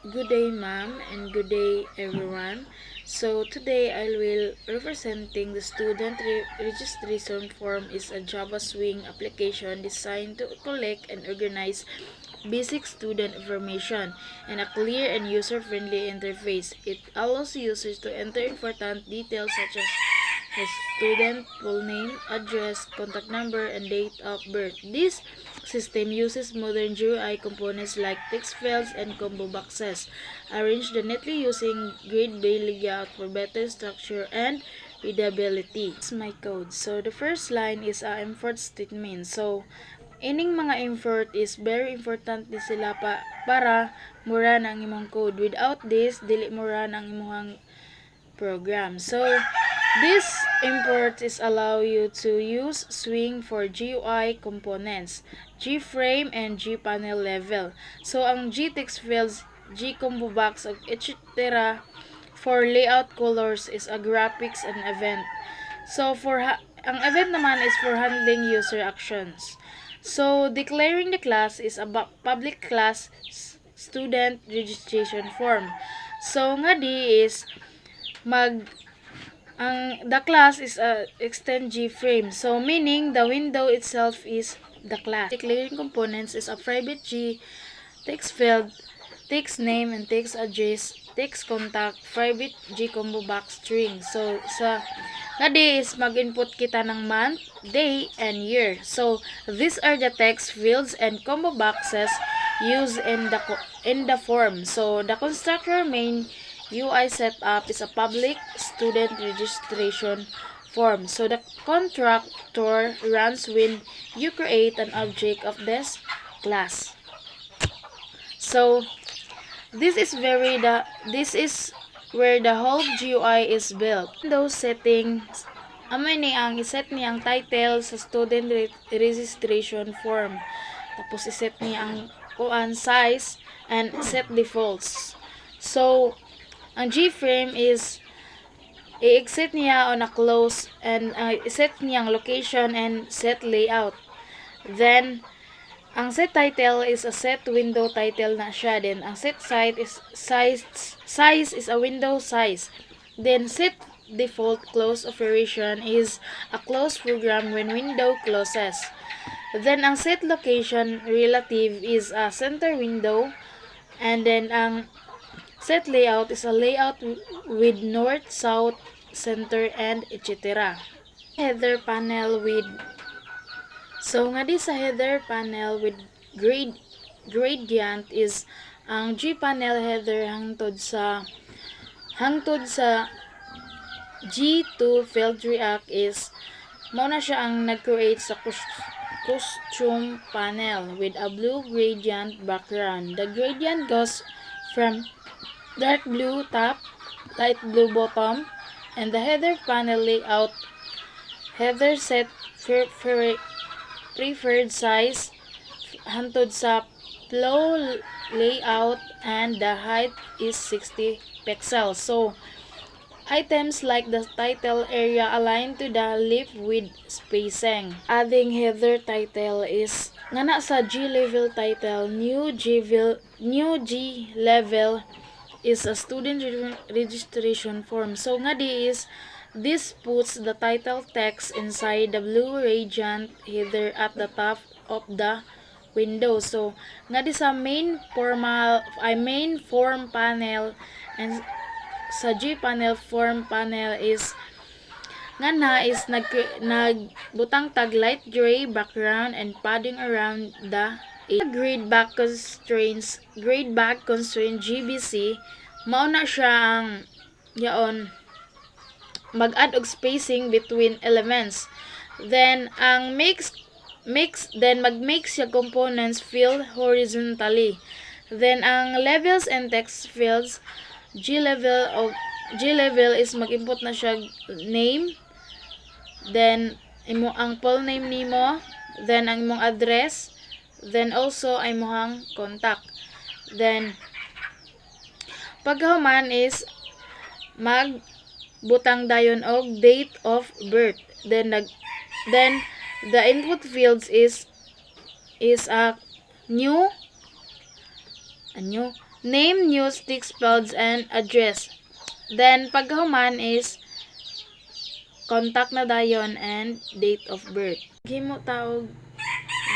Good day, ma'am, and good day, everyone. So today I will representing the student registration form is a Java Swing application designed to collect and organize basic student information and a clear and user-friendly interface. It allows users to enter important details such as the student full name, address, contact number, and date of birth. This system uses modern GUI components like text fields and combo boxes, arranged neatly using grade bay layout for better structure and readability. This is my code. So the first line is a import statement. So ining mga import is very important din sila para mura na ang imong code. Without this, dili mura na ang imong program. So this import is allow you to use Swing for GUI components, G-frame, and G-panel level. So ang G-text fields, G-combo box, etc. for layout colors is a graphics and event. So ang event naman is for handling user actions. So declaring the class is a public class student registration form. So nga di is the class is a extend G-frame. So meaning the window itself is the class. Declaring components is a private G text field, text name and text address, text contact, private G combo box string. So sa day is mag-input kita ng month, day, and year. So these are the text fields and combo boxes used in the form. So the constructor main UI setup is a public student registration form. So the constructor runs when you create an object of this class. So this is where the whole GUI is built. Those settings, amay ni ang iset niya ang title sa student registration form. Tapos iset niya ang size and set defaults. So ang G-frame is i-exit niya on a close and set niya ang location and set layout. Then ang set title is a set window title na siya. Then ang set size is a window size. Then set default close operation is a close program when window closes. Then ang set location relative is a center window. And then ang set layout is a layout with north, south, center, and etc. Header panel with nga di sa header panel with gradient is ang G-panel header hangtod sa G2 field react is mao na siya ang nag-create sa costume panel with a blue gradient background. The gradient goes from dark blue top, light blue bottom, and the header panel layout. Header set preferred size hantod sa flow layout and the height is 60 pixels. So items like the title area aligned to the leaf with spacing. Adding header title is nga sa G level title, new G level is a student registration form. So nga di is this puts the title text inside the blue gradient header at the top of the window. So nga di sa main form panel and sa G panel form panel is is nagbutang tag light gray background and padding around the grade back constraint GBC mao na siya ang mag-add og spacing between elements. Then ang mag-make siya components fill horizontally. Then ang levels and text fields G level is mag-input na siya name, then ang full name nimo, then ang imong address, then also ay mohang contact. Then paghuman is magbutang dayon og date of birth. Then the input fields is a new Anyo? Name, news, text fields, and address. Then, pagkahuman is contact na dayon and date of birth. Himo taog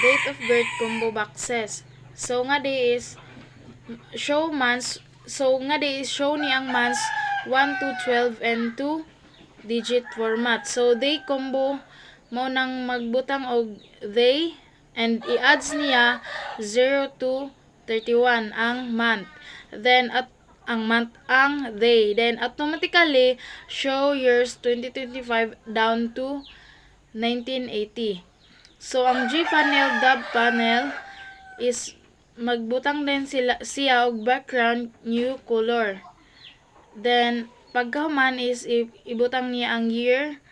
date of birth combo boxes. So nga di is show months. So nga di is show ni ang months 1 to 12 and 2 digit format. So they combo mo nang magbutang og they and i-adds niya 0 to 31 ang month. Then at ang month ang they. Then automatically show years 2025 down to 1980. So ang G-panel, gov-panel is magbutang din siya og background new color. Then pagkahuman is ibutang niya ang year,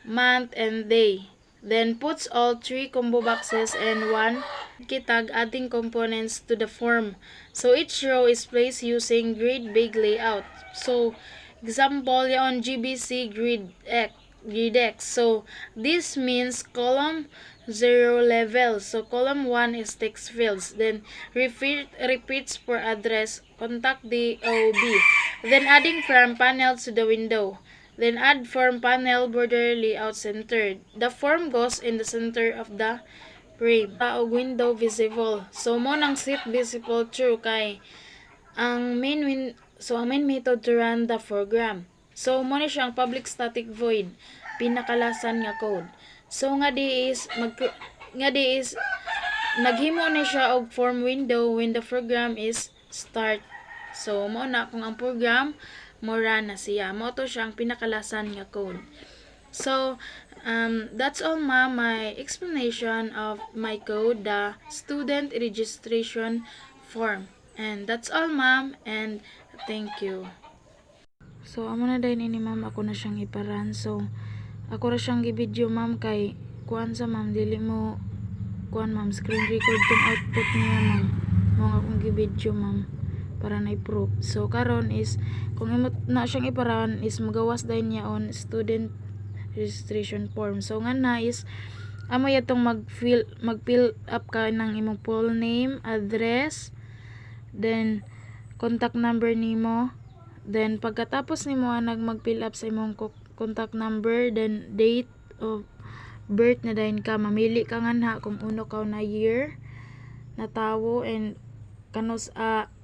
month, and day. Then puts all 3 combo boxes and 1 kitag adding components to the form. So each row is placed using grid big layout. So example yaon GBC grid X. So this means column 0 level. So column 1 is text fields. Then repeats for address, contact DOB. Then adding from panel to the window. Then add form panel border layout center. The form goes in the center of the frame. Og window visible. So mo nang set visible true kay ang main method to run the program. So mo ni siyang public static void pinakalasan nga code. So nga di is naghimo ni siya og form window when the program is start. So mo na kung ang program mo run na siya. Mo to siyang pinakalasan nga code. So that's all ma'am, my explanation of my code, the student registration form. And that's all ma'am, and thank you. So amo na dahil ini ma'am, ako na siyang iparan. So ako ra siyang gi-video ma'am kay kuan sa ma'am dili mo kuan ma'am screen record tong output niya ma'am. Mo akong gi-video ma'am para na i-proof. So karon is kung imo na siyang iparan is magawas dahil niya on student registration form. So nga na is amo yatong mag-fill up ka ng imong full name, address, then contact number nimo. Then pagkatapos nimo mag-fill up sa imong contact number, then date of birth na dayon ka mamili ka nga kung uno ka na year na tawo and kanos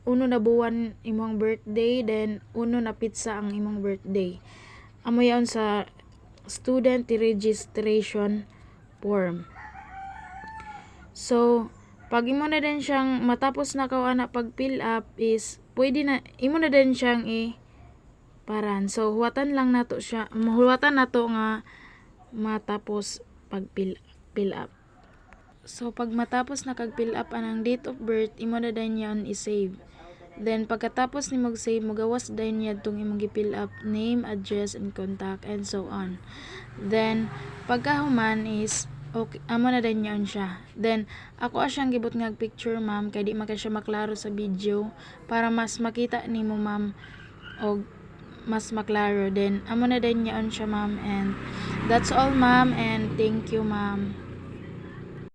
uno na buwan imong birthday, then uno na pizza ang imong birthday. Amo yaon sa student registration form. So pag imo na din siyang matapos na ka ana pag fill up is pwede na imo na din siyang paran. So huwatan lang nato siya, mahuwatan nato nga matapos pag fill up. So pag matapos na kag fill up anang date of birth, imo na din yan i-save. Then pagkatapos ni mag-save, magawas din niya itong imong gi-fill up name, address, and contact, and so on. Then pagkahuman is okay, amo na din yan siya. Then ako asyang gibot nga picture ma'am kay di maka siya maklaro sa video para mas makita nimo ma'am og mas maklaro. Then amo na din yan siya ma'am, and that's all ma'am, and thank you ma'am.